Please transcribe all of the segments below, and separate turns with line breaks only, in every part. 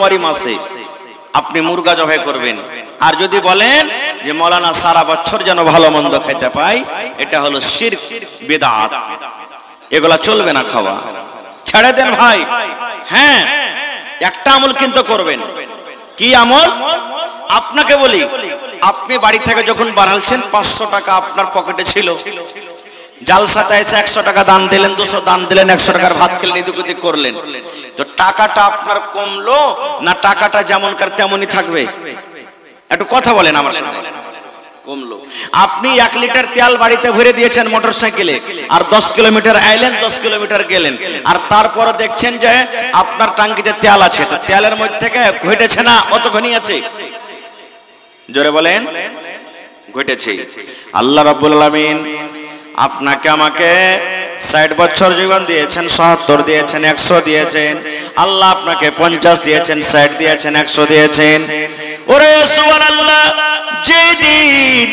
জানুয়ারি মাসে আপনি মুরগা জবাই করবেন, আর যদি বলেন যে মৌলানা সারা বছর যেন ভালো মন্দ খেতে পাই, এটা হলো শিরক বিদআত, এগুলা চলবে না খাওয়া, ছেড়ে দেন ভাই। হ্যাঁ, একটা আমল কিন্তু করবেন। কি আমল? আপনাকে বলি, আপনি বাড়ি থেকে যখন বাড়ালছেন 500 টাকা আপনার পকেটে ছিল, জালসাতে এসে 100 টাকা দান দিলেন, 200 দান দিলেন, 100 টাকার ভাত খেলেন, এদিক ওদিক করলেন, তো টাকাটা আপনার কমলো না টাকাটা যেমনকার তেমনই থাকবে? একটু কথা বলেন আমার সাথে। কমলো। আপনি 1 লিটার তেল বাড়িতে ভরে দিয়েছেন মোটর সাইকেলে, আর 10 কিলোমিটার আইলেন, 10 কিলোমিটার গেলেন, আর তারপর দেখছেন যে আপনার ট্যাঙ্কিতে তেল আছে, তো তেলের মধ্যে থেকে ঘটেছে না অতখানি আছে? জোরে বলেন। ঘটেছে। আল্লাহ রাব্বুল আলামিন আপনাকে আমাকে 60 বছর জীবন দিয়েছেন, 70 দিয়েছেন, 100 দিয়েছেন। আল্লাহ আপনাকে 50 দিয়েছেন, 60 দিয়েছেন, 100 দিয়েছেন। ওরে সুবহানাল্লাহ, যেদিন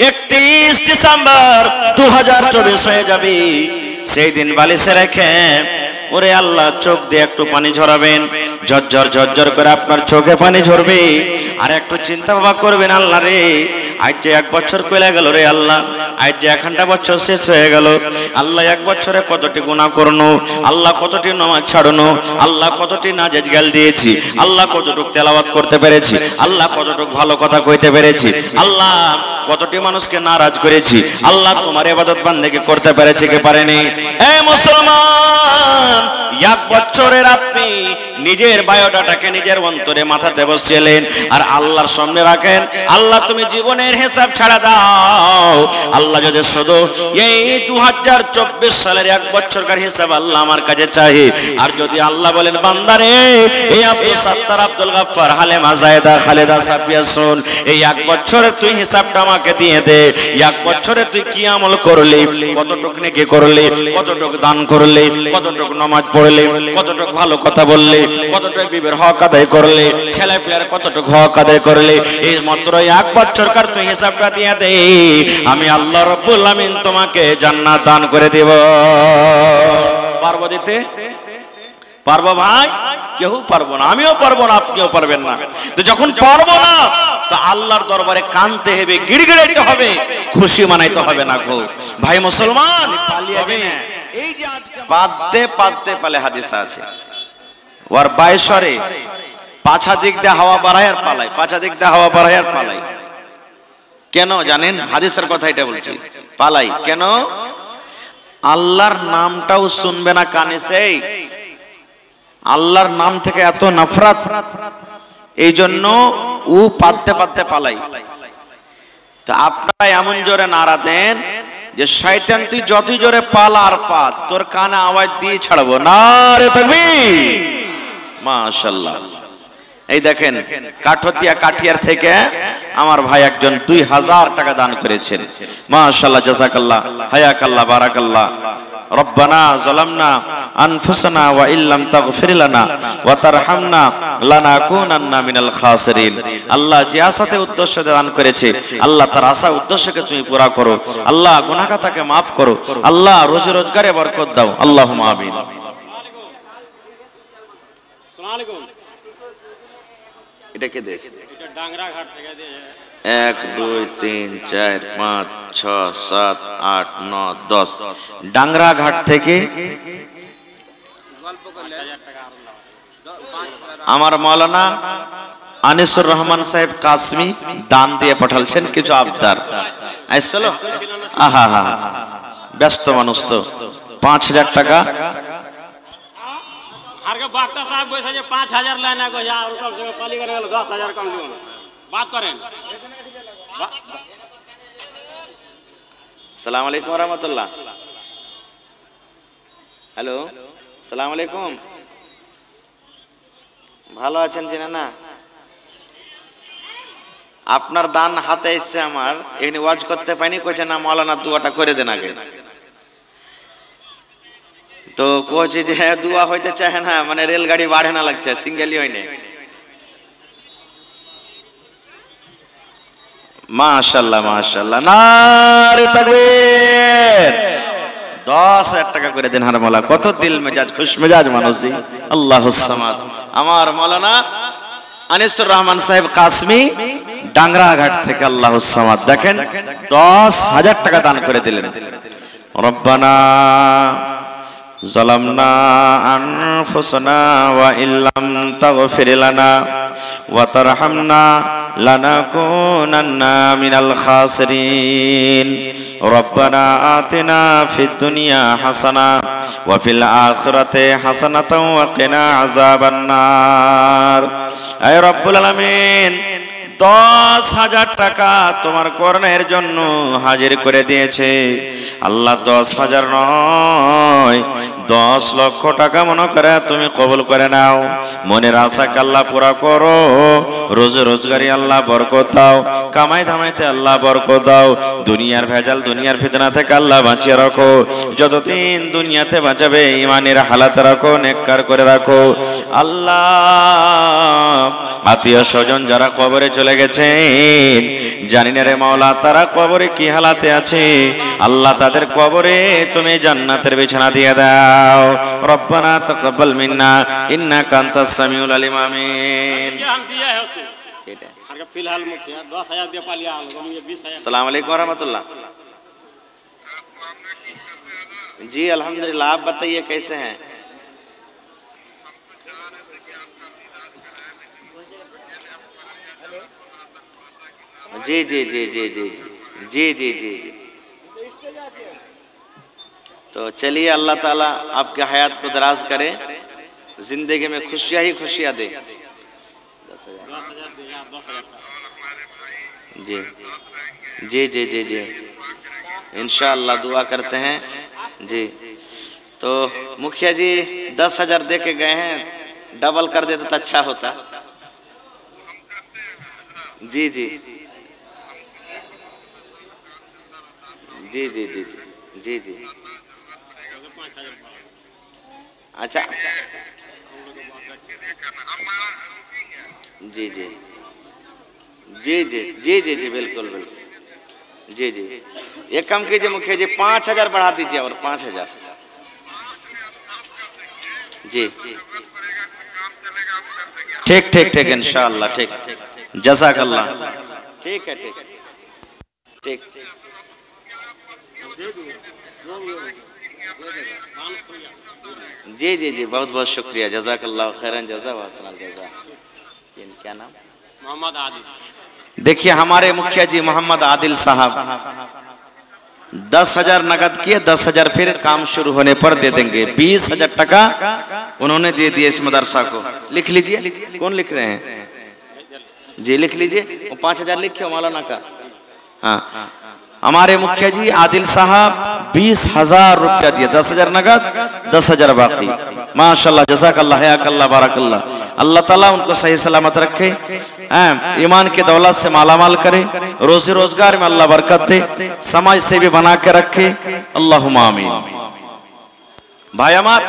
31 ডিসেম্বর 2024 হয়ে যাবে, সেই দিন বালিশে রেখে ওরে আল্লাহ চোখ দিয়ে একটু পানি ঝরাবেন, ঝরঝর ঝরঝর করে আপনার চোখে পানি ঝরবে, আর একটু চিন্তা ভাবনা করবেন, আল্লাহ রে আজ যে 1 বছর কইলা গেল রে আল্লাহ, আজ যে 1 বছর শেষ হয়ে গেল, আল্লাহ 1 বছরে কতটি গুনাহ করনো, আল্লাহ কতটি নামাজ ছাড়নো, আল্লাহ কতটি নাজাজ গাল দিয়েছি, আল্লাহ কতটুকু তেলাওয়াত করতে পেরেছি, আল্লাহ কতটুকু ভালো কথা কইতে পেরেছি, আল্লাহ কতটি মানুষকে নারাজ করেছি, আল্লাহ তোমার ইবাদত বান্দেগি করতে পেরেছি কি পারেনি? এ মুসলমান, 1 বছরের আপনি নিজের বায়োডাটাকে নিজের অন্তরে মাথাতে বসিয়েলেন, আর আল্লাহর সামনে রাখেন, আল্লাহ তুমি জীবনের হিসাব ছাড়া দাও, আল্লাহ যদি শুধু এই 2024 সালের 1 বছরকার হিসাব আল্লাহ আমার কাছে চাই, আর যদি আল্লাহ বলেন বান্দারে এই আব্দুল সাত্তার, আব্দুল গাফফার, হালেমা, জায়েদা, খালেদা, সাফিয়া, শুন, এই 1 বছরে তুই হিসাবটা আমাকে দিয়ে দে, 1 বছরে তুই কি আমল করলি, কতটুকু নেকি করলি, কতটুকু দান করলি, কতটুকু নামাজ পড়লি, কতটুকু ভালো কথা বললি, কতটুকু বিবির হক আদায় করলি, ছেলে পেলের কতটুকু হক আদায় করলি, এই মাত্র 1 বছরকার তুই হিসাবটা দিয়ে দে, আমি আল্লাহ রাব্বুল আমিন তোমাকে জান্নাত দান করে দেব। পারবো দিতে? পারবো ভাই? কেউ পারবো না, আমিও পারবো না, আপনিও পারবেন না। তো যখন পারবো না, তো আল্লাহর দরবারে কানতে হবে, গিড়গিড়াইতে হবে, খুশি মানাইতে হবে না গো ভাই মুসলমান। পালিয়ে যাবে এই যে আজকে পাদতে পাদতে পালে হাদিস আছে, ওর বাইশরে পাছা দিক দিয়ে হাওয়া বাড়ায় আর পালায়, পাছা দিক দিয়ে হাওয়া বাড়ায় আর পালায়। কেন জানেন? হাদিসের কথা এটা বলছি, পালাই কেন? আল্লাহর নামটাও শুনবে না কানে, সেই আল্লাহর নাম থেকে এত নফরত, এই জন্য ও পাদতে পাদতে পালাই। তা আপনারা এমন জোরে নারা দেন যে শয়তান তুই যতই জোরে পালা আর পাদ, তোর কানে আওয়াজ দিয়ে ছাড়বো, নারে তাকবীর, মাশাআল্লাহ। এই দেখেন কাঠতিয়া কাঠিয়ার থেকে আমার ভাই একজন 2000 টাকা দান করেছেন, মাশাআল্লাহ, জাযাকাল্লাহ, হায়াকাল্লাহ, বারাকাল্লাহ। রব্বানা যালামনা আনফুসানা ওয়া ইল্লাম তাগফির লানা ওয়া তারহামনা লানাকুনান্না মিনাল খাসিরিন। আল্লাহ যে আশাতে উদ্দেশ্য দান করেছে, আল্লাহ তার আশা উদ্দেশ্যকে তুমি পুরা করো, আল্লাহ গুনাহগাতাকে মাফ করো, আল্লাহ রোজি রোজগারে বরকত দাও, আল্লাহুম্মা আমিন। আসসালামু আলাইকুম। এটা কে দেশ? এটা ডাংরা ঘাট থেকে দেশ। 1 2 3 4 5 6 7 8 9 10 ডাংরা ঘাট থেকে আমার মাওলানা আনিসুর রহমান সাহেব কাসমি দান দিয়ে পাঠালছেন কিছু আবদার। আসছিল, আহা হা, ব্যস্ত মানুষ তো, 5000 টাকা।
আরকে বাক্তা সাহেব কইছে যে 5000 লাইনা কইছে, আর কম সে পালি করে গেল 10000 কম দিও না, বাত করেন।
আসসালামু আলাইকুম ওয়া রাহমাতুল্লাহ। হ্যালো, আসসালামু আলাইকুম। ভালো আছেন কিনা? না, আপনার দান হাতে এসছে, আমার এখানে ওয়াজ করতে পাইনি, কইছে না মাওলানা দুয়াটা করে দেন আগে। তো কইছে যে দুয়া হইতে চায় না, মানে রেলগাড়ি বাড়ে না লাগছে, সিঙ্গেলই হয়নি। মাশাআল্লাহ মাশাআল্লাহ, নারে তাকবীর। 10000 টাকা করে দেন হার মাওলা, কত দিল মেজাজ খুশ মেজাজ মানুষ জি। আল্লাহুস সামাদ। আমার মাওলানা আনিসুর রহমান সাহেব কাসমি ডাংরাঘাট থেকে আল্লাহুস সামাদ দেখেন 10,000 টাকা দান করে দিলেন। রব্বানা যালামনা আনফুসানা ওয়া ইল্লাম তাগফির লানা ওয়া তারহামনা লানাকুনান্না মিনাল খাসিরিন। রব্বানা আতিনা ফিদ দুনিয়া হাসানা ওয়া ফিল আখিরাতি হাসানাতাও ওয়া কিনা আযাবান নার। হে রব্বুল আলামিন 10,000 টাকা তোমার করণের জন্য হাজির করে দিয়েছে আল্লাহ। 10,000 নয় 10 লক্ষ টাকা মনে করে তুমি কবুল করে নাও। মনের আশাকে আল্লাহ পুরা করো। রোজে রোজগারি আল্লাহ বরকত দাও। কামাই ধামাইতে আল্লাহ বরকত দাও। দুনিয়ার ভেজাল দুনিয়ার ফিতনা থেকে আল্লাহ বাঁচিয়ে রাখো। যতদিন দুনিয়াতে বাঁচাবে ইমানের হালাতে রাখো, নেককার করে রাখো আল্লাহ। আত্মীয় স্বজন যারা কবরে চলে গেছেন জানি না রে মাওলা তারা কবরে কি হালাতে আছে আল্লাহ, তাদের কবরে তুমি জান্নাতের বিছানা দিয়ে দাও। রব্বানা তাকাব্বাল মিন্না ইন্নাকা আনতাস সামিউল আলিম। আমিন।
हम दिया है उसको अगर फिलहाल मुखिया 10,000 दे पा लिया, हम ये 20,000।
अस्सलाम वालेकुम रहमतुल्लाह। जी अल्हम्दुलिल्लाह, आप बताइए कैसे हैं? जी जी जी जी जी जी जी जी जी। तो चलिए अल्लाह ताला आपके हयात को दराज करे, जिंदगी में खुशियाँ ही खुशियाँ दे।
10,000 दे यार, 10,000
जी जी जी जी जी इंशाअल्लाह दुआ करते हैं जी। तो मुखिया जी 10,000 दे के गए हैं, डबल कर देते तो अच्छा होता। जी जी जी जी जी जी जी। अच्छा जी जी जी जी जी जी जी बिल्कुल बिल्कुल जी जी। एक काम कीजिए मुखिया जी, 5,000 बढ़ा दीजिए और 5,000 जी। ठीक ठीक ठीक इंशाअल्लाह ठीक। जज़ाकल्लाह। ठीक है ठीक ठीक। जी जी जी बहुत बहुत शुक्रिया। जज़ाकल्लाह खैरन जज़ा व हसनल जज़ा। क्या नाम?
मोहम्मद आदिल।
देखिए हमारे मुखिया जी मोहम्मद आदिल साहब 10,000 नगद किए, 10,000 फिर काम शुरू होने पर दे देंगे। 20,000 टका उन्होंने दे दिए इस मदरसा को। लिख लीजिए, कौन लिख रहे हैं? जी लिख लीजिए। 5,000 लिखे मौलाना का। हाँ हमारे मुखिया जी आदिल साहब 20,000 रुपया दिए, 10,000 नगद 10,000 बाकी। माशाल्लाह जज़ाकल्लाह हयाकल्लाह बारकल्लाह। अल्लाह ताला उनको सही सलामत रखे, ईमान के दौलत से मालामाल करे, रोजी रोजगार में अल्लाह बरकत दे, समाज से भी बना के रखे। अल्लाहुम्मा आमीन। भाई আমার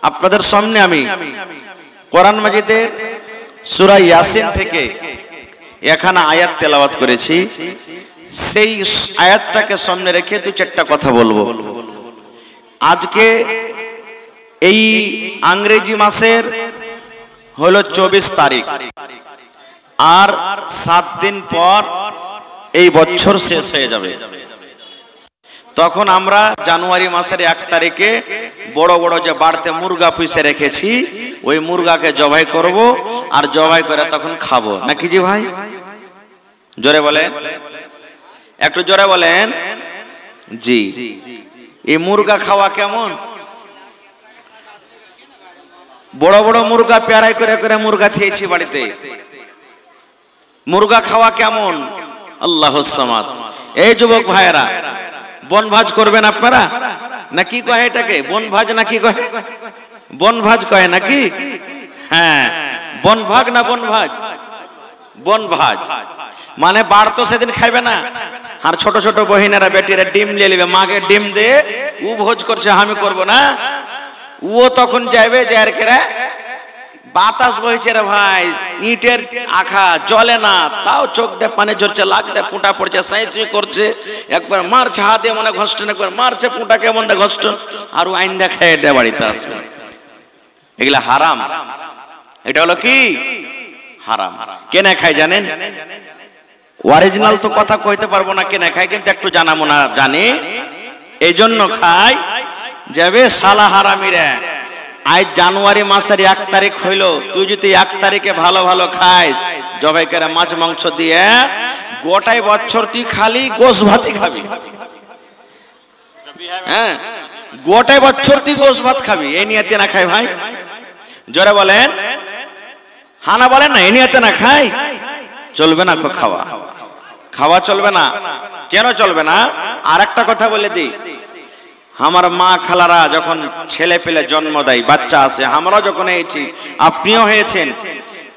আপনাদের সামনে আমি কোরআন মাজিদের সূরা ইয়াসিন থেকে এখানে আয়াত তেলাওয়াত করেছি। সেই আয়াতটাকে সামনে রেখে দু চারটা কথা বলবো। আজকে এই ইংরেজি মাসের হলো 24 তারিখ, আর 7 দিন পর এই বছর শেষ হয়ে যাবে। তখন আমরা জানুয়ারি মাসের 1 তারিখে বড় বড় যে বাড়তে মুরগা পুষে রেখেছি ওই মুরগাকে জবাই করব, আর জবাই করে তখন খাবো নাকি জি ভাই? জোরে বলেন, একটু জোরে বলেন। জি এই মুরগা খাওয়া কেমন? বড় বড় মুরগা পেয়ারাই করে করে মুরগা খেয়েছি বাড়িতে। মুরগা খাওয়া কেমন? আল্লাহুস সামাদ। এই যুবক ভাইয়েরা বনভাজ করবেন আপনারা নাকি কয় এটাকে? বনভাজ নাকি কয়? বনভাজ কয় নাকি? হ্যাঁ বনভাগ না বনভাজ? বনভাজ মানে বাড় তো সেদিন খাইবে না, আর ছোট ছোট বহিনেরা বেটিরা ডিম নিয়ে নেবে, মাকে ডিম দিয়ে ও ভোজ করছে আমি করব না। ও তখন যাইবে যার কেরা বাতাস বইছে রে ভাই, ইটের আখা জলে না, তাও চোখ দিয়ে পানি ঝরছে, লাগ দিয়ে ফুটা পড়ছে, সাইচি করছে, একবার মারছে হাত দিয়ে মনে ঘষ্টন, একবার মারছে ফুটা কেমন দে ঘষ্টন, আর ও আইন দেখায় এটা বাড়িতে আসবে। এগুলা হারাম। এটা হলো কি হারাম। কেনে খায় জানেন? অরিজিনাল তো কথা কইতে পারবো না কেনে খায়, কিন্তু একটু জানা মোনা জানি। এই জন্য খায় যাবে শালা হারামিরা, আজ জানুয়ারি মাসের 1 তারিখ হইল, তুই যদি 1 তারিখে ভালো ভালো খাইস জবাই করে মাছ মাংস দিয়ে, গোটাই বছর তুই খালি গোশ ভাতই খাবি। হ্যাঁ, গোটাই বছর তুই গোশ ভাত খাবি। এই নিয়তে না খাই ভাই, জোরে বলেন হানা বলেন না। এই নিয়তে না খাই, চলবে না। খাওয়া খাওয়া চলবে না। কেন চলবে না? আর একটা কথা বলে দিই, আমার মা খালারা যখন ছেলে পেলে জন্ম দেয়, বাচ্চা আছে, আমরা যখন হয়েছি, আপনিও হয়েছেন,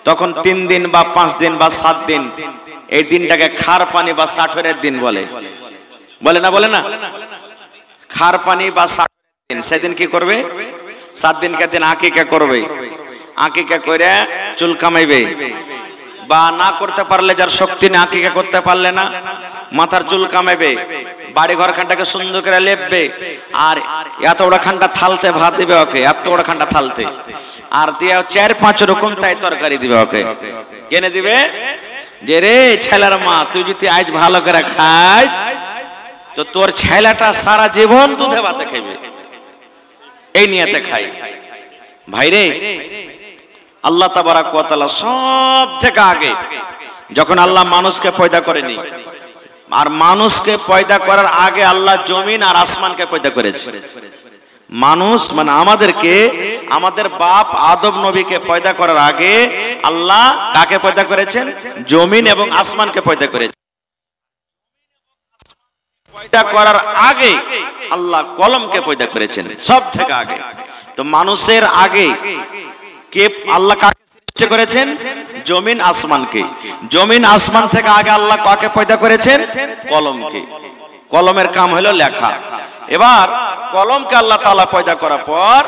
তখন 3 দিন বা 5 দিন বা 7 দিন এই দিনটাকে খার পানি বা সাঠরের দিন বলে, বলে না? বলে না? খার পানি বা সাঠরের দিন। সেদিন কি করবে? 7 দিনকে দিন আকিকা করবে। আকিকা করে চুল কামাইবে, বা না করতে পারলে, যার শক্তি নেই, আকিকা করতে পারলে না, মাথার চুল কামাইবে, বাড়ি ঘর খানটাকে সুন্দর করে লেপবে, আর এত বড় খানটা থালতে ভাত দিবে ওকে, এত বড় খানটা থালতে, আর দিয়ে 4-5 রকম তাই তরকারি দিবে ওকে। কেনে দিবে? যে রে ছেলের মা, তুই যদি আজ ভালো করে খাইস তো তোর ছেলেটা সারা জীবন দুধে ভাতে খাইবে। এই নিয়তে খাই ভাই রে। আল্লাহ তাবারাক ওয়া তাআলা সব থেকে আগে যখন আল্লাহ মানুষকে পয়দা করেনি, আর মানুষকে পয়দা করার আগে আল্লাহ জমিন আর আসমানকে পয়দা করেছে। মানুষ মানে আমাদেরকে, আমাদের বাপ আদম নবীকে পয়দা করার আগে আল্লাহ কাকে পয়দা করেছেন? জমিন এবং আসমানকে পয়দা করেছেন। পয়দা করার আগে আল্লাহ কলমকে পয়দা করেছেন, সব থেকে আগে। তো মানুষের আগে কে আল্লাহ কাকে সৃষ্টি করেছেন? জমিন আসমানকে। জমিন আসমান থেকে আগে আল্লাহ কাকে পয়দা করেছেন? কলমকে। কলমের কাম হলো লেখা। এবার কলমকে আল্লাহ তাআলা পয়দা করার পর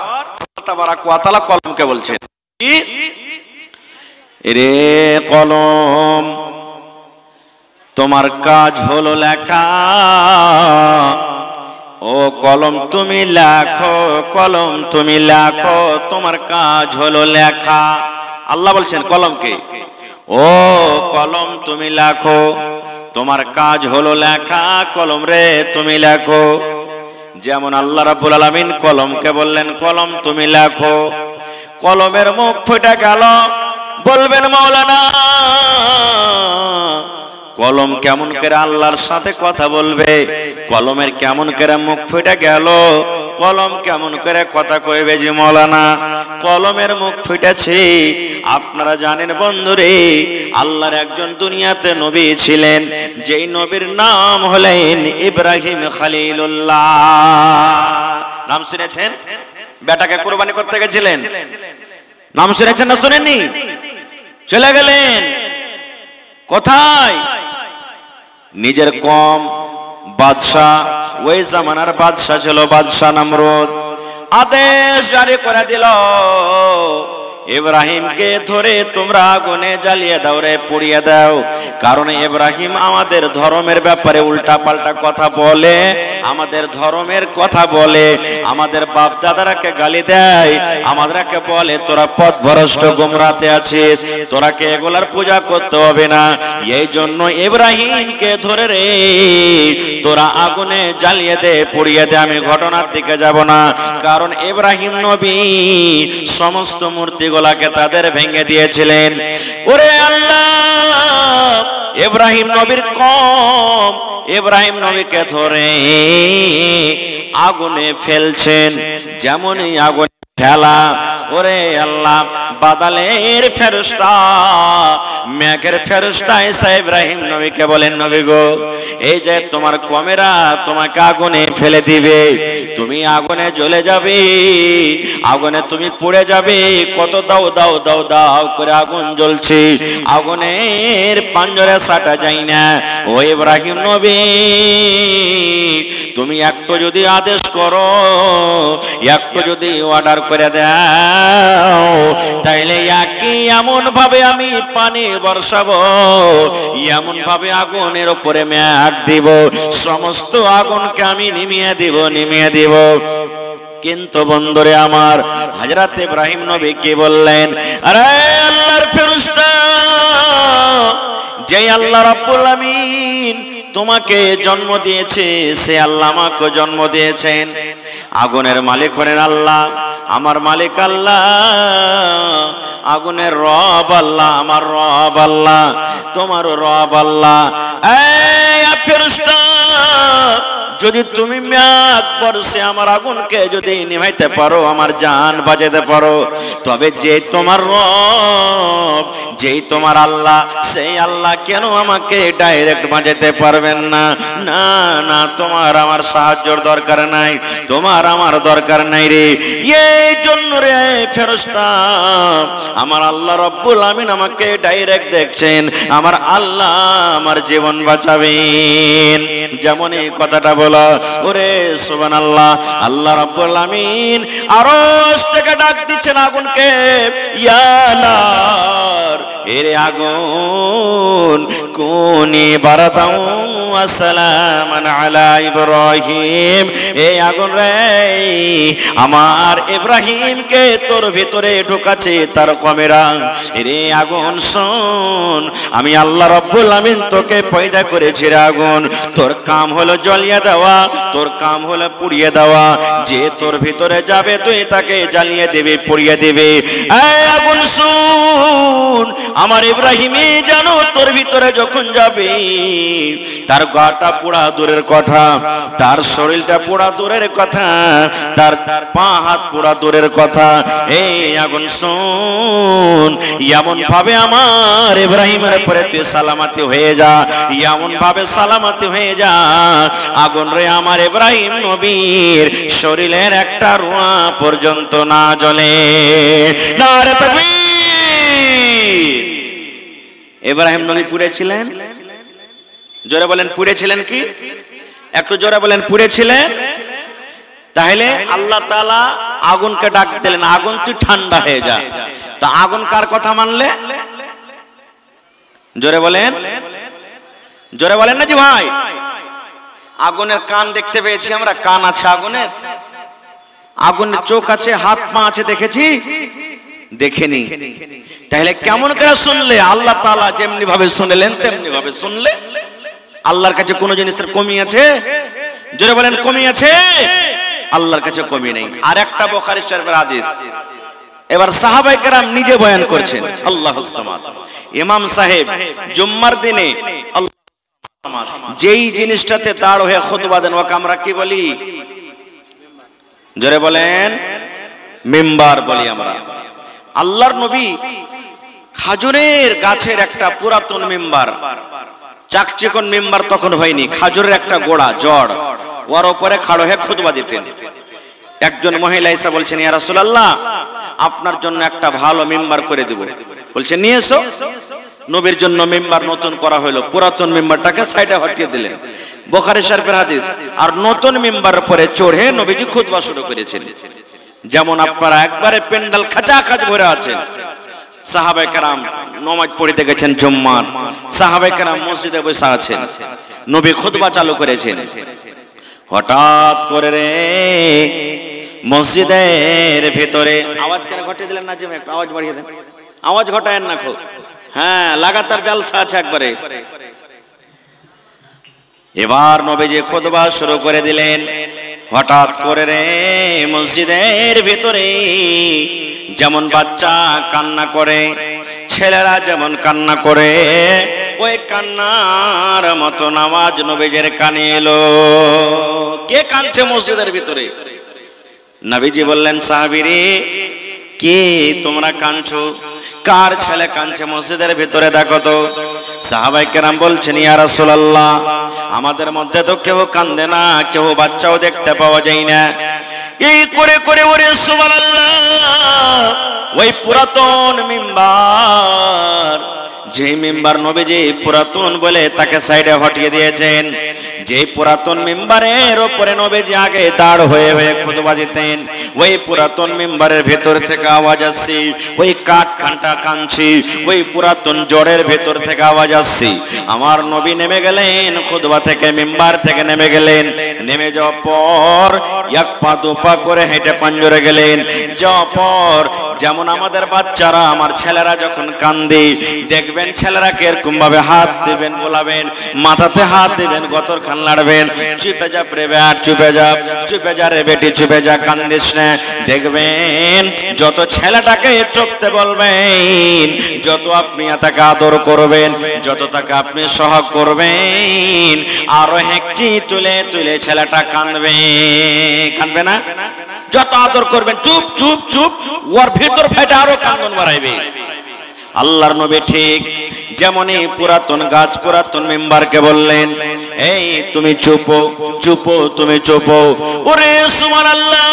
আল্লাহ তাবারাক ওয়া তাআলা কলমকে বলছেন, কি রে কলম, তোমার কাজ হলো লেখা। ও কলম তুমি লেখো, কলম তুমি লেখো, তোমার কাজ হলো লেখা। আল্লাহ বলছেন কলমকে, ও কলম তুমি লেখো, তোমার কাজ হলো লেখা। কলম রে তুমি লেখো। যেমন আল্লাহ রাব্বুল আলামিন কলমকে বললেন, কলম তুমি লেখো। কলমের মুখ ফুটে গেল। বলবেন মাওলানা, কলম কেমন করে আল্লাহর সাথে কথা বলবে? কলমের কেমন করে মুখ ফুটে গেল? কলম কেমন করে কথা কইবে যে মাওলানা? কলমের মুখ ফুটেছে। আপনারা জানেন বন্ধুরে, আল্লাহর একজন দুনিয়াতে নবী ছিলেন, যেই নবীর নাম হলেন ইব্রাহিম খলিলুল্লাহ। নাম শুনেছেন? বেটাকে কুরবানি করতে গেছিলেন, নাম শুনেছেন না শুনেননি? চলে গেলেন কোথায়? নিজের কম বাদশাহ, ওই জামানার বাদশাহ ছিল বাদশাহ নমরুদ। আদেশ জারি করে দিল, ইব্রাহিমকে ধরে তোমরা আগুনে জ্বালিয়ে দাও রে, পুড়িয়ে দাও। কারণ ইব্রাহিম আমাদের ধর্মের ব্যাপারে উল্টা পাল্টা কথা বলে, আমাদের ধর্মের কথা বলে, আমাদের বাপ দাদারাকে গালি দেয়, আমাদেরকে বলে তোরা পথভ্রষ্ট গোমরাতে আছিস, তোরাকে এগুলার পূজা করতে হবে না। এই জন্য ইব্রাহিমকে ধরে রে তোরা আগুনে জ্বালিয়ে দে, পুড়িয়ে দে। আমি ঘটনার দিকে যাব না, কারণ ইব্রাহিম নবী সমস্ত মূর্তি গুলাকে তাদের ভেঙে দিয়েছিলেন। ওরে আল্লাহ, ইব্রাহিম নবীর কম ইব্রাহিম নবীকে ধরে আগুনে ফেলছেন। যেমনই আগুন ফেলা, ওরে আল্লাহ, বাদলের ফেরেশতা, মেঘের ফেরেশতা এসে ইব্রাহিম নবীকে বলেন, নবী গো, এই যে তোমার কমেরা তোমাকে আগুনে ফেলে দিবে, তুমি আগুনে জ্বলে যাবে, আগুনে তুমি পুড়ে যাবে। কত দাও দাও দাও দাও করে আগুন জ্বলছে, আগুনের পাঞ্জরে সাটা যায় না। ও ইব্রাহিম নবী, তুমি একটু যদি আদেশ করো, একটু যদি অর্ডার করে দাও, তাইলে একই এমন ভাবে আমি পানি বর্ষাবো, এমন ভাবে আগুনের উপরে মেঘ দিব, সমস্ত আগুনকে আমি নিমিয়ে দিব, নিমিয়ে দিব। কিন্তু বন্ধুরে আমার, হযরত ইব্রাহিম নবী কি বললেন? আরে আল্লাহর ফেরেশতা, যেই আল্লাহ রাব্বুল আমিন তোমাকে জন্ম দিয়েছে, সে আল্লাহ আমাকে জন্ম দিয়েছেন। আগুনের মালিক হলেন আল্লাহ, আমার মালিক আল্লাহ। আগুনের রব আল্লাহ, আমার রব আল্লাহ, তোমারও রব আল্লাহ। এই ফেরেশতা, যদি তুমি একবর্ষে আমার আগুনকে যদি নিভাইতে পারো, আমার জান বাজাতে পারো, তবে যে তোমার রব, যেই তোমার আল্লাহ, সেই আল্লাহ কেন আমাকে ডাইরেক্ট বাজাতে পারবেন না? না না, তোমার আমার সাহায্যর দরকার নাই, তোমার আমার দরকার নাই রে। এই জন্য রে ফেরেশতা, আমার আল্লাহ রব্বুল আমিন আমাকে ডাইরেক্ট দেখছেন, আমার আল্লাহ আমার জীবন বাঁচাবেন। যেমন এই কথাটা বলা, ওরে সুবহানাল্লাহ। আল্লাহ রাব্বুল আমিন আরশ থেকে ডাক দিচ্ছেন আগুনকে, ইয়া নার, এরে আগুন, কুনি বারাদাও ওয়া সালামান আলা ইব্রাহিম। এই আগুন রে, আমার ইব্রাহিমকে তোর ভিতরে ঢোকাচ্ছে তার কমেরা। এরে আগুন শোন, আমি আল্লাহ রাব্বুল আমিন তোকে পয়দা করেছি রে আগুন, তোর কাম হলো জ্বালিয়ে দেওয়া, তোর কাম হলো পুড়িয়ে দেওয়া। যে তোর ভিতরে যাবে তুই তাকে জ্বালিয়ে দেবে, পুড়িয়ে দেবে। এই আগুন শুন, আমার ইব্রাহিমই জানো তোর ভিতরে যখন যাবে, তার গাটা পোড়া দূরের কথা, তার শরীরটা পোড়া দূরের কথা, তার পা হাত পোড়া দূরের কথা। এই আগুন শুন, এমন ভাবে আমার ইব্রাহিমের উপরে তুই সালামতি হয়ে যা, এমন ভাবে সালামতি হয়ে যা, আগুন রে আমার ইব্রাহিম নবীর শরীরের একটা রোঁয়া পর্যন্ত না জ্বলে। নারে তাকবীর। ইব্রাহিম নবী পুড়েছিলেন, জোরে বলেন পুড়েছিলেন কি? একটু জোরে বলেন পুড়েছিলেন। তাহলে আল্লাহ তাআলা আগুনকে ডাক দিলেন, আগুন তুই ঠান্ডা হয়ে যা। তা আগুন কার কথা মানলে? জোরে বলেন, জোরে বলেন না জি ভাই। আগুনের কান দেখতে পেয়েছি আমরা, কান আছে আগুনের, আগুনের চোখ আছে, হাত পা আছে, দেখেছি? দেখেনি। তাহলে কেমন করে শুনলে? আল্লাহ তাআলা যেমনি ভাবে শুনলেন তেমনি ভাবে শুনলে। আল্লাহর কাছে কোন জিনিসের কমি আছে? জোরে বলেন কমি আছে? আল্লাহর কাছে কমি নেই। আর একটা বুখারী শরীফের হাদিস, এবার সাহাবায়ে কেরাম নিজে বয়ান করছেন। আল্লাহুস সামাদ। ইমাম সাহেব জুম্মার দিনে যেই জিনিসটাতে দাঁড় হয়ে খুতবা দেন, ওকে আমরা কি বলি? জোরে বলেন, মিম্বার বলি আমরা। আল্লাহর নবী খাজুরের গাছের একটা পুরাতন মিম্বার, চাকচিকন মিম্বার তখন হয়নি, খাজুরের একটা গোড়া জড়, ওর উপরে খাড়ো হয়ে খুতবা দিতেন। একজন মহিলা এসে বলছেন, ইয়া রাসূলুল্লাহ, আপনার জন্য একটা ভালো মিম্বার করে দেব। বলছে নিয়ে এসো। নবীর জন্য মিম্বার নতুন করা হলো, পুরাতন মিম্বারটাকে সাইডে হটিয়ে দিলেন। বুখারী শরীফের হাদিস। আর নতুন মিম্বারের উপরে চড়ে নবীজি খুতবা শুরু করেছেন। যেমন আপনারা একবারে পেন্ডাল খাচাখাচ ভরে আছেন, সাহাবায়ে কেরাম নামাজ পড়তে গেছেন জুম্মার, সাহাবায়ে কেরাম মসজিদে বসে আছেন, নবী খুতবা চালু করেছেন। হঠাৎ করে রে মসজিদের ভিতরে আওয়াজ কেন ঘটিয়ে দিলেন না? যে একটু আওয়াজ বাড়িয়ে দেন, আওয়াজ ঘটায়েন না খুব। হ্যাঁ, লাগাতার জালসা আছে একবারে। এবার নবীজি খুতবা শুরু করে দিলেন। হঠাৎ করে রে মসজিদের ভিতরে যেমন বাচ্চা কান্না করে, ছেলেরা যেমন কান্না করে, ওই কান্নার মতন আওয়াজ নবীজির কানে এলো। কে কাঁদছে মসজিদের ভিতরে? নবীজি বললেন, সাহাবীরে, কে তোমরা কাঁদছো? কার ছেলে কাঁদছে মসজিদের ভিতরে দেখো তো। সাহাবায়ে কেরাম বলছেন, ইয়া রাসূলুল্লাহ, আমাদের মধ্যে তো কেউ কান্দে না, কেউ বাচ্চাও দেখতে পাওয়া যায় না। এই করে করে ওরে সুবহানাল্লাহ, ওই পুরাতন মিম্বার, যে মিম্বার নবীজি পুরাতন বলে তাকে সাইডে হটিয়ে দিয়েছেন, যে পুরাতন মিম্বারের উপরে নবীজি আগে দাঁড় হয়ে হয়ে খুতবা দিতেন, ওই পুরাতন মিম্বারের ভেতর থেকে আওয়াজ আসছে, ওই কাঠ খান্টা কাঁদছে, ওই পুরাতন জড়ের ভেতর থেকে আওয়াজ আসছে। আমার নবী নেমে গেলেন খুতবা থেকে, মিম্বার থেকে নেমে গেলেন। নেমে যাওয়ার পর এক পা দু পা করে হেঁটে পাঞ্জরে গেলেন। যাওয়ার পর যেমন আমাদের বাচ্চারা, আমার ছেলেরা যখন কান্দে দেখবেন ছেলেরা কিরকম ভাবে হাত দিবেন, বোলাবেন, মাথাতে হাত দিবেন, গতর খান লাড়বেন, চুপে যা প্রেবেট, চুপে যা রে বেটি, চুপে যা, কান্দিস না। দেখবেন যত ছেলেটাকে চুপতে বলবেন, যত আপনি তাকে আদর করবেন, যত তাকে আপনি সহগ করবেন, আরো হেঁকচি তুলে তুলে ছেলেটা কান্দবে না? যত আদর করবেন, চুপ চুপ চুপ, ওর ভিতর ফেটে আরো কান্দন বাড়াইবে। আল্লাহর নবী ঠিক যেমনই পুরাতন গাছ, পুরাতন মেম্বারকে বললেন, এই তুমি চুপো চুপো, তুমি চুপো। ওরে সুবহানাল্লাহ,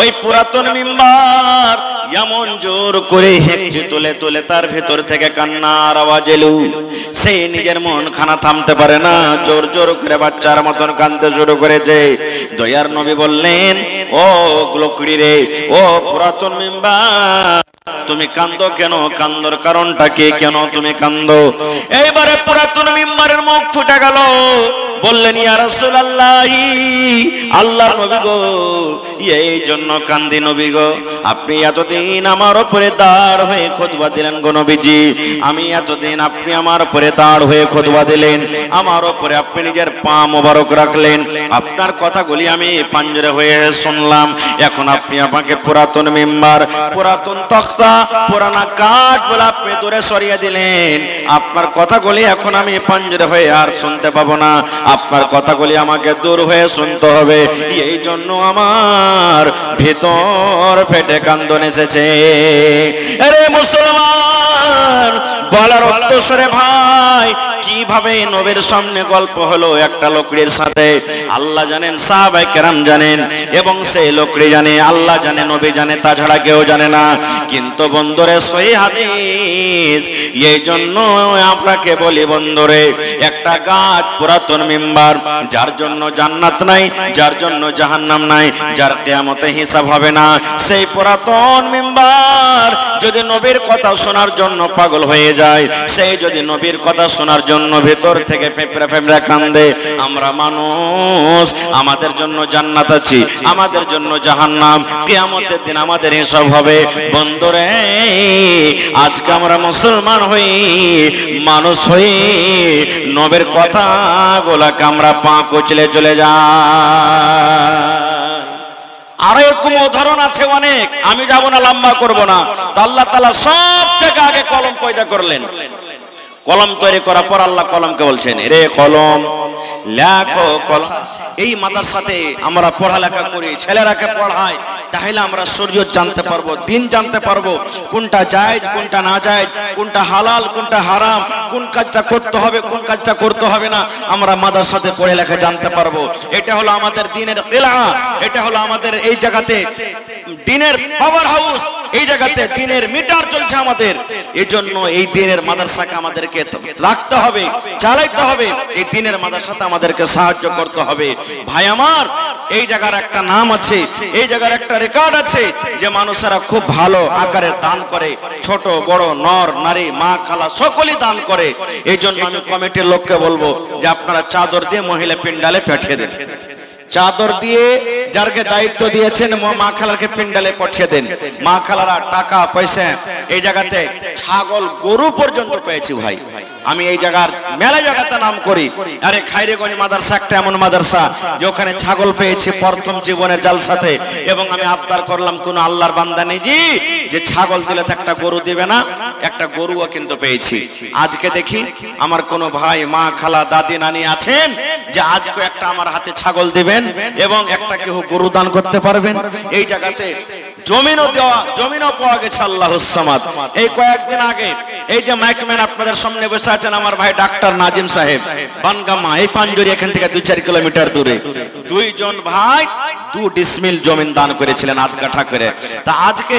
ওই পুরাতন মেম্বার এমন জোর করে হেঁচে তুলে তুলে তার ভেতর থেকে কান্নার আওয়াজ এলো। সে নিজের মন খানা থামতে পারে না, জোর জোর করে বাচ্চার মতন কাঁদতে শুরু করেছে। দয়ার নবী বললেন, ও লোকড়ি রে, ও পুরাতন মেম্বার, তুমি কান্দো কেন? কান্দোর কারণটা কি? কেন তুমি কান্দো? এইবারে পুরাতন মেম্বারের মুখ ফুটে গেল, বললেন, ইয়া রাসূলুল্লাহ, আল্লাহর নবী গো, এই জন্য কান্দি নবী গো, আপনি এতদিন আমার উপরে দাঁড় হয়ে খুতবা দিলেন গো নবীজি, আমি এতদিন আপনি আমার উপরে দাঁড় হয়ে খুতবা দিলেন, আমার উপরে আপনি নিজের পা মোবারক রাখলেন, আপনার কথাগুলি আমি পাঞ্জরে হয়ে শুনলাম। এখন আপনি আমাকে পুরাতন মেম্বার, পুরাতন তখতা, পুরানা কাঠ বলে আপনি দূরে সরিয়ে দিলেন, আপনার কথাগুলি এখন আমি পাঞ্জরে হয়ে আর শুনতে পাবো না, আপনার কথাগুলি আমাকে দূর হয়ে শুনতে হবে। এই জন্য আমার ভেতর ফেটে কান্দন এসেছে। আরে মুসলমান, বলার উদ্দেশ্যে ভাই, কিভাবে নবীর সামনে গল্প হলো একটা লোকড়ির সাথে, আল্লাহ জানেন, সাহাবায়ে কেরাম জানেন, এবং সেই লোকড়ি জানে, আল্লাহ জানে, নবী জানে, তাছাড়া কেউ জানে না। কিন্তু বন্ধুরে, সহিহ হাদিস, এই জন্য আপনাকে বলি বন্ধুরে, একটা গাছ, পুরাতন মেম্বার, যার জন্য জান্নাত নাই, যার জন্য জাহান্নাম নাই, যার কিয়ামতে হিসাব হবে না, সেই পুরাতন মেম্বার যদি নবীর কথা শোনার জন্য পাগল হয়ে যায়, সেই যদি নবীর কথা শোনার জন্য ভেতর থেকে ফেপড়ে ফেপড়ে কান্দে, আমরা মানুষ, আমাদের জন্য জান্নাত আছে, আমাদের জন্য জাহান্নাম, কিয়ামতের দিন আমাদের হিসাব হবে। বন্ধুরে, আজকে আমরা মুসলমান হই, মানুষ হই, নবীর কথা গোলাকে আমরা পা কুচলে চলে যাই। আর এরকম উদাহরণ আছে অনেক, আমি যাব না, লম্বা করব না। তো আল্লাহ তাআলা সব থেকে আগে কলম পয়দা করলেন। কলম তৈরি করার পর আল্লাহ কলমকে বলছেন, রে কলম, লেখো কলম। এই মাদ্রাসাতে আমরা পড়ালেখা করি, ছেলেরাকে পড়াই, তাহলে আমরা শরীয়ত জানতে পারবো, দিন জানতে পারবো, কোনটা জায়েজ, কোনটা না জায়েজ, কোনটা হালাল, কোনটা হারাম, কোন কাজটা করতে হবে, কোন কাজটা করতে হবে না, আমরা মাদ্রাসাতে পড়ালেখা জানতে পারবো। এটা হলো আমাদের দিনের কিলা, এটা হলো আমাদের এই জায়গাতে দিনের পাওয়ার হাউস, এই জায়গাতে দিনের মিটার চলছে আমাদের। এই জন্য এই দিনের মাদ্রাসাকে আমাদেরকে রাখতে হবে, চালাইতে হবে, এই দিনের মাদ্রাসাতে আমাদেরকে সাহায্য করতে হবে। ভাই আমার, এই জায়গার একটা নাম আছে, এই জায়গার একটা রেকর্ড আছে যে মানুষেরা খুব ভালো আকারে দান করে, ছোট বড়, নর নারী, মা খালা সকলেই দান করে। এই জন্য আমি কমিটির লোককে বলবো যে আপনারা চাদর দিয়ে মহিলা পিন্ডালে পাঠিয়ে দেন, চাদর দিয়ে যারকে দায়িত্ব দিয়েছেন মা খালাকে পিন্ডালে পাঠিয়ে দেন। মা খালারা টাকা পয়সা, এই জায়গাতে ছাগল গরু পর্যন্ত পেয়েছি ভাই। আমি এই জায়গার মেলা জায়গাতে নাম করি, আরে খাইরেগঞ্জ মাদ্রাসা একটা এমন মাদ্রাসা যে ওখানে ছাগল পেয়েছি প্রথম জীবনের জালসাতে, এবং আমি আবদার করলাম কোন আল্লাহর বান্দা নেই জি যে ছাগল দিলে তো একটা গরু দিবে না, একটা গরুও কিন্তু পেয়েছি। আজকে দেখি আমার কোন ভাই, মা খালা, দাদি নানি আছেন যে আজকে একটা আমার হাতে ছাগল দিবেন এবং একটা কেউ গরু দান করতে পারবেন। এই জায়গাতে জমিনও দেওয়া, জমিনও পাওয়া গেছে আল্লাহুস সামাদ। এই কয়েকদিন আগে এই যে মাইকম্যান আপনাদের সামনে বসে আছেন আমার ভাই ডাক্তার নাজিম সাহেব, বানগামা, এই পাঞ্জরি এখান থেকে 2-4 কিলোমিটার দূরে, দুইজন ভাই 2 ডিসমিল জমিন দান করেছিলেন আধ কাঠা করে। তা আজকে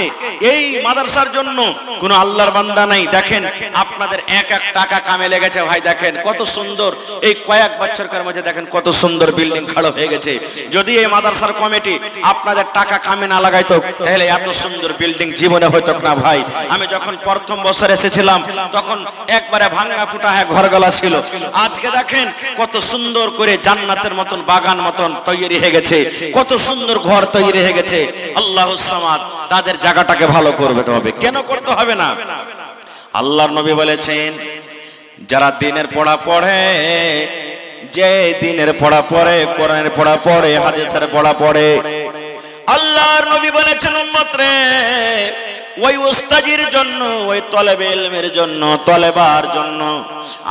এই মাদ্রাসার জন্য কোন আল্লাহর বান্দা নাই, দেখেন আপনাদের এক এক টাকা কামে লেগেছে ভাই। দেখেন কত সুন্দর, এই কয়েক বছরকার মধ্যে দেখেন কত সুন্দর বিল্ডিং খাড়া হয়ে গেছে। যদি এই মাদ্রাসার কমিটি আপনাদের টাকা কামে না লাগাইতো তাহলে এত সুন্দর বিল্ডিং জীবনে হইতো না ভাই। আমি যখন প্রথম বছর এসেছিলাম তখন একবারে ভাঙ্গা ফুটা হয়ে ঘরগলা ছিল। আজকে দেখেন কত সুন্দর করে জান্নাতের মতন বাগান মতন তৈরি হয়ে গেছে, কত সুন্দর ঘর তৈরি হয়ে গেছে। আল্লাহুস সামাদ, তাদের জায়গাটাকে ভালো করবে হবে। কেন করতে হবে না? আল্লাহর নবী বলেছেন, যারা দিনের পড়া পড়ে, যে দিনের পড়া পড়ে, কোরআনের পড়া পড়ে, হাদিসের পড়া পড়ে, আল্লাহর নবী বলেছেন উম্মত রে, ওই উস্তাজির জন্য, ওই তলেবে ইলমের জন্য, তলেবার জন্য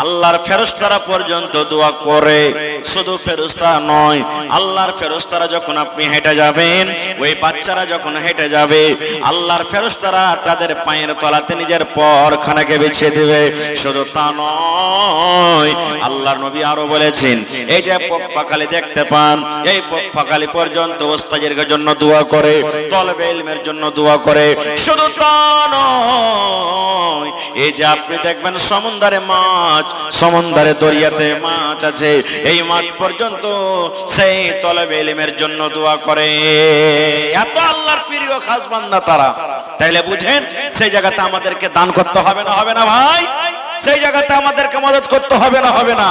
আল্লাহর ফেরেশতারা পর্যন্ত দোয়া করে। শুধু ফেরেশতা নয়, আল্লাহর ফেরেশতারা যখন আপনি হেঁটে যাবেন, ওই বাচ্চারা যখন হেঁটে যাবে, আল্লাহর ফেরেশতারা তাদের পায়ের তলাতে নিজের পরখানাকে বিছিয়ে দেবে। শুধু তা নয়, আল্লাহর নবী আরো বলেছেন, এই যে পক্কাখালি দেখতে পান, এই পক্কাখালি পর্যন্ত উস্তাজির জন্য দোয়া করে, তলেবে ইলমের জন্য দোয়া করে। শুধু তা নয়, এই যে আপনি দেখবেন সমুদ্রে মাছ, সমুদ্রে দরিয়াতে মাছ আছে, এই মাছ পর্যন্ত সেই তলেবে ইলমের জন্য দোয়া করে। এত আল্লাহর প্রিয় খাস বান্দা তারা। তাইলে বুঝেন, সেই জায়গাতে আমাদেরকে দান করতে হবে না, হবে না ভাই? সেই জায়গাতে আমাদেরকে মদত করতে হবে না, হবে না?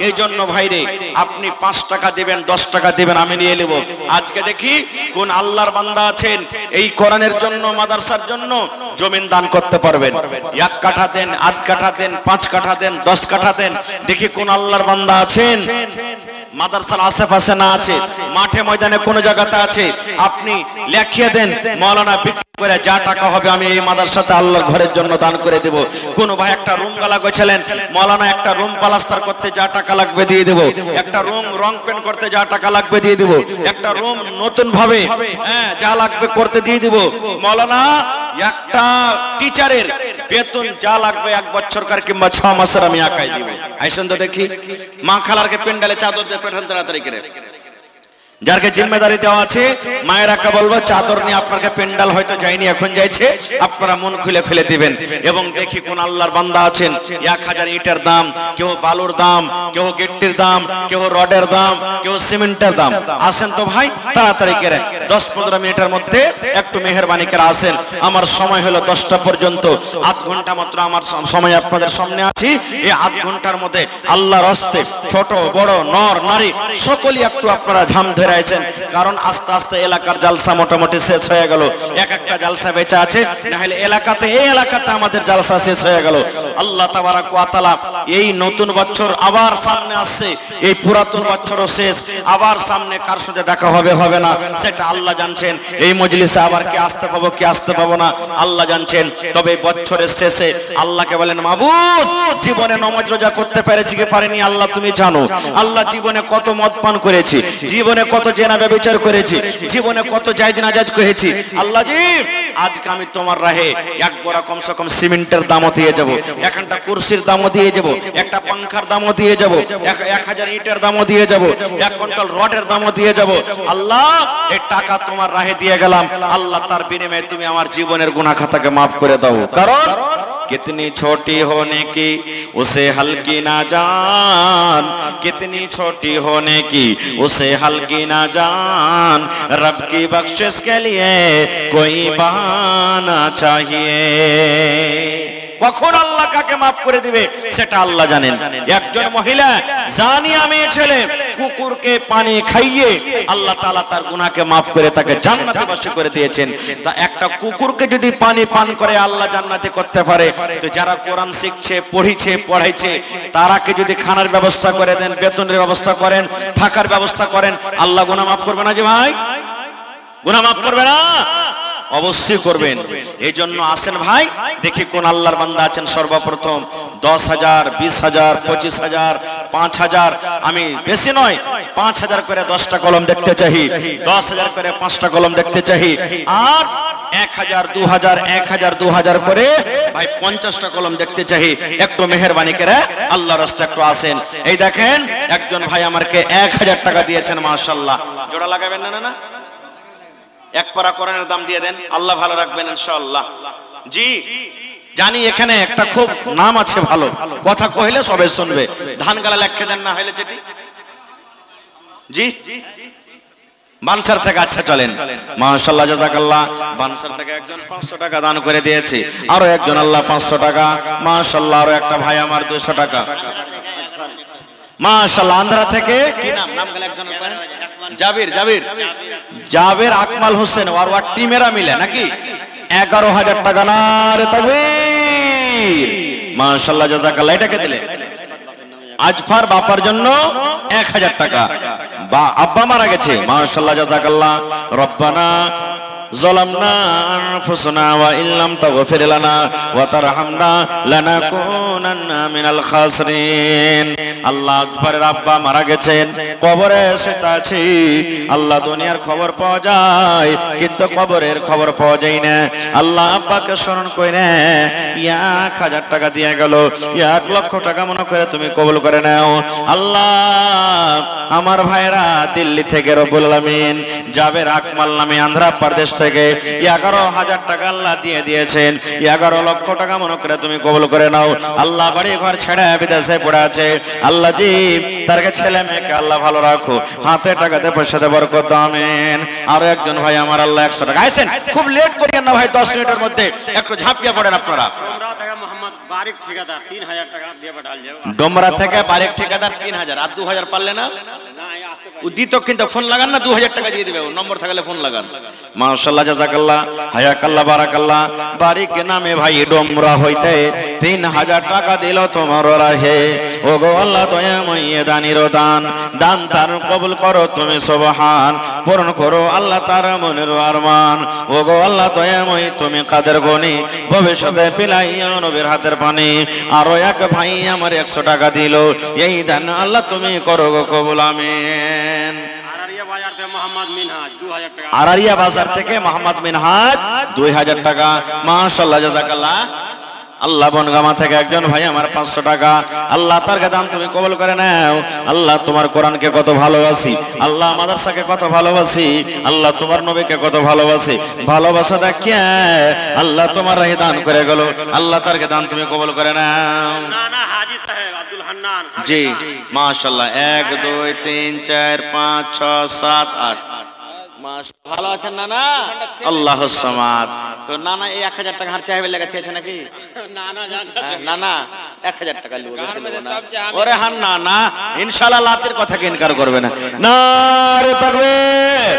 এই জন্য ভাইরে, আপনি 5 টাকা দিবেন, 10 টাকা দিবেন, আমি নিয়ে নেব। আজকে দেখি কোন আল্লাহর বান্দা আছেন এই কোরআনের জন্য, মাদ্রাসার জন্য জমিন দান করতে পারবেন। 1 কাঠা দেন, 8 কাঠা দেন, 5 কাঠা দেন, 10 কাঠা দেন। দেখি কোন আল্লাহর বান্দা আছেন মাদ্রাসার আশেপাশে না আছে, মাঠে ময়দানে কোন জায়গাতে আছে, আপনি লেখিয়ে দেন, মাওলানা বিক্রি করে যা টাকা হবে আমি এই মাদ্রাসাতে আল্লাহর ঘরের জন্য দান করে দেব। কোন ভাই একটা রুম গালা গেছিলেন, মাওলানা একটা রুম প্লাস্টার করতে যা টাকা লাগবে দিয়ে দেব, একটা রুম রং পেন্ট করতে যা টাকা লাগবে দিয়ে দেব, একটা রুম নতুন ভাবে যা লাগবে করতে দিয়ে দেব। মাওলানা একটা টিচারের বেতন যা লাগবে 1 বছরকার কিংবা 6 মাসের আমি একাই দিব। আইসেন তো দেখি, মা খালারকে পেন্ডালে চাদর দিয়ে পেঠান তাড়াতাড়ি করে। যারকে জিম্মেদারি দেওয়া আছে, মায়েরাকে বলবো চাদর নিয়ে আপনাকে, পেন্ডাল হয়তো যায়নি, এখন যাইছে, আপনারা মন খুলে ফেলে দিবেন। এবং দেখি কোন আল্লাহর বান্দা আছেন 1000 ইটের দাম, কেউ বালুর দাম, কেউ গিট্টির দাম, কেউ রডের দাম, কেউ সিমেন্টের দাম। আসেন তো ভাই তাড়াতাড়ি করে, 10-15 মিনিটের মধ্যে একটু মেহেরবানি করে আসেন। আমার সময় হলো 10টা পর্যন্ত, 8 ঘন্টা মাত্র আমার সময় আপনাদের সামনে আছি। এই 8 ঘন্টার মধ্যে আল্লাহর হস্তে ছোট বড় নর নারী সকলেই একটু আপনারা ঝাম ধরে আছেন। কারণ আস্তে আস্তে এলাকার জালসা মোটামুটি শেষ হয়ে গেল। একটা জালসা বেঁচে আছে, না হলে এলাকাতে, এই এলাকাতে আমাদের জালসা শেষ হয়ে গেল। আল্লাহ তাবারাক ওয়া তাআলা এই নতুন বছর আবার সামনে আসছে, এই পুরাতন বছরও শেষ, আবার সামনে কার সাথে দেখা হবে হবে না সেটা আল্লাহ জানছেন। এই মজলিসে আবার কি আসতে পাবো কি আসতে পাবো না আল্লাহ জানছেন। তবে বছরের শেষে আল্লাহকে বলেন, মাবুদ জীবনে নামাজ রোজা করতে পেরেছি কি পারিনি আল্লাহ তুমি জানো। আল্লাহ জীবনে কত মদ পান করেছি, জীবনে কত জেনা ব্যভিচার করেছি, জীবনে কত জায়েজ নাজায়েজ করেছি। আল্লাহ জি আজকে আমি তোমার রাহে এক বড় কমসে কম সিমেন্টের দামও দিয়ে যাব, একটা কুরসির দামও দিয়ে যাব, একটা পাংখার দামও দিয়ে যাব, 1000 ইটের দামও দিয়ে যাব, 1 কুইন্টাল রডের দামও দিয়ে যাব। আল্লাহ এই টাকা তোমার রাহে দিয়ে গেলাম, আল্লাহ তার বিনিময়ে তুমি আমার জীবনের গুনাহ খাতাকে maaf করে দাও। কারণ कितनी छोटी होने की उसे हल्की ना जान, कितनी छोटी होने की उसे हल्की ना जान, रब की बख्शिश के लिए कोई बहाना चाहिए। কখন আল্লাহ কাকে maaf করে দিবে সেটা আল্লাহ জানেন। একজন মহিলা জানিয়া মেয়ে ছেলে কুকুরকে পানি খাইয়ে আল্লাহ তাআলা তার গুনাহকে maaf করে তাকে জান্নাতে বাসী করে দিয়েছেন। তা একটা কুকুরকে যদি পানি পান করে আল্লাহ জান্নাতে করতে পারে, তো যারা কোরআন শিখছে, পড়িছে, পড়াইছে, তারাকে যদি খানার ব্যবস্থা করে দেন, বেতনের ব্যবস্থা করেন, থাকার ব্যবস্থা করেন, আল্লাহ গুনাহ maaf করবে না? যে ভাই গুনাহ maaf করবে না? অবশ্যই করবেন। এই জন্য আসেন ভাই, দেখি কোন আল্লাহর বান্দা আছেন সর্বপ্রথম 10,000, 20,000, 25,000, 5,000, আমি বেশি নয় 5,000 করে 10টা কলম দেখতে চাই, 10,000 করে 5টা কলম দেখতে চাই, আর 1,000, 2,000, 1,000, 2,000 করে ভাই 50টা কলম দেখতে চাই। একটু মেহেরবানি করে আল্লাহর রাস্তায় একটু আসেন। এই দেখেন একজন ভাই আমাকে 1,000 টাকা দিয়েছেন, মাশাআল্লাহ। জোড়া লাগাবেন না? না, এক পারা কোরআনের দাম দিয়ে দেন, আল্লাহ ভালো রাখবেন ইনশাআল্লাহ। জি জানি এখানে একটা খুব নাম আছে, ভালো কথা কইলে সবাই শুনবে। ধান গালা লেখে দেন, না হইলে চেটি। জি বানসার থেকে। আচ্ছা চলেন, মাশাআল্লাহ জাযাকাল্লাহ। বানসার থেকে একজন 500 টাকা দান করে দিয়েছে, আরো একজন আল্লাহ 500 টাকা, মাশাআল্লাহ। আরো একটা ভাই আমার 200 টাকা, মাশাআল্লাহ। আন্ধ্রা থেকে কি নাম গেল একজন, জাবির জাবির জাবির আকমাল হোসেন আর ওয়ার টিমেরা মিলে নাকি 11,000 টাকা। নারে তাকবীর, মাশাআল্লাহ জাযাকাল্লাহ। এটাকে দিলে আজফার বাপার জন্য 1000 টাকা, বা আব্বা মারা গেছে, মাশাআল্লাহ জাযাকাল্লাহ। রব্বানা যালামনা আনফুসানা ওয়া ইল্লাম তাগফির লানা ওয়া তারহামনা লানাকুনান্না মিনাল খাসিরিন। আল্লাহ আজফারের আব্বা মারা গেছেন, কবরে শুয়ে আছে। আল্লাহ দুনিয়ার খবর পাওয়া যায় কিন্তু কবরের খবর পাওয়া যায় না। আল্লাহ আব্বাকে স্মরণ করে 1000 টাকা দিয়ে গেল, 1 লক্ষ টাকা মনে করে তুমি কবুল করে নাও। আল্লাহ আমার ভাইরা দিল্লি থেকে রব্বুল আলামিন জাবের আকমাল নামে আন্ধ্র প্রদেশ থেকে 11,000 টাকা আল্লাহ দিয়ে দিয়েছেন। 11 লক্ষ টাকা মনে করে তুমি কবুল করে নাও। আল্লাহ বাড়ি ঘর ছেড়ে বিদেশে পড়ে আছে, আল্লাহ জি তার ছেলে মেয়েকে আল্লাহ ভালো রাখো, হাতে টাকাতে পয়সাতে বরকত দাও, আমিন। আরো একজন ভাই আমার আল্লাহ 100 টাকা। আইছেন, খুব লেট করিয়েন না ভাই, 10 মিনিটের মধ্যে একটু ঝাঁপিয়ে পড়েন আপনারা।
বারিক ঠিকাদার 3000 টাকা দিয়ে পাঠাল যাও।
ডোমরা থেকে বারিক ঠিকাদার 3000, আর 2000 পারলে না উদিত কিন্তু ফোন লাগান না, 2000 টাকা দিয়ে দিবে, নম্বর থাকলে ফোন লাগান। মাশাআল্লাহ জাযাকাল্লাহ, হায়াকাল্লাহ, বারাকাল্লাহ। বারিক নামে ভাই ডোমরা হইতে 3000 টাকা দিল তোমার রাহে। ও গো আল্লাহ দয়াময় দানির দান, দান তার কবুল করো তুমি সুবহান, পূরণ করো আল্লাহ তার মনের আরমান। ও গো আল্লাহ দয়াময় তুমি কাদের গনি, ভবিষ্যতে পিলাইয়া নবীর হাতের পানি। আরো এক ভাই আমার 100 টাকা দিল, এই দান আল্লাহ তুমি করো গো কবুল, আমিন। আরারিয়া বাজার থেকে মোহাম্মদ মিনহাজ 2000 টাকা, মাশাআল্লাহ জাযাকাল্লাহ। আল্লাহ বনগামা থেকে একজন ভাই আমার 500 টাকা, আল্লাহ তার দান তুমি কবুল করে নাও। আল্লাহ তোমার কোরআনকে কত ভালোবাসি, আল্লাহ মাদ্রাসাকে কত ভালোবাসি, আল্লাহ তোমার নবীকে কত ভালোবাসি, ভালোবাসা দেখিয়ে আল্লাহ তোমার রাহে দান করে গেল, আল্লাহ তার দান তুমি কবুল করে নাও।
নানা হাজী সাহেব আব্দুল হান্নান
জি মাশাআল্লাহ। 1 2 3 4 5 6 7 8 ভালো আছেন নানা? আল্লাহ সামাদ। তো নানা এই 1000 টাকা হার চাইবে লেগে আছে নাকি? নানা 1000 টাকা লিবো, বেশি লিবো না। ওরে হান নানা ইনশাআল্লাহ লাতের কথা কে ইনকার করবে না। নারে তাকবীর।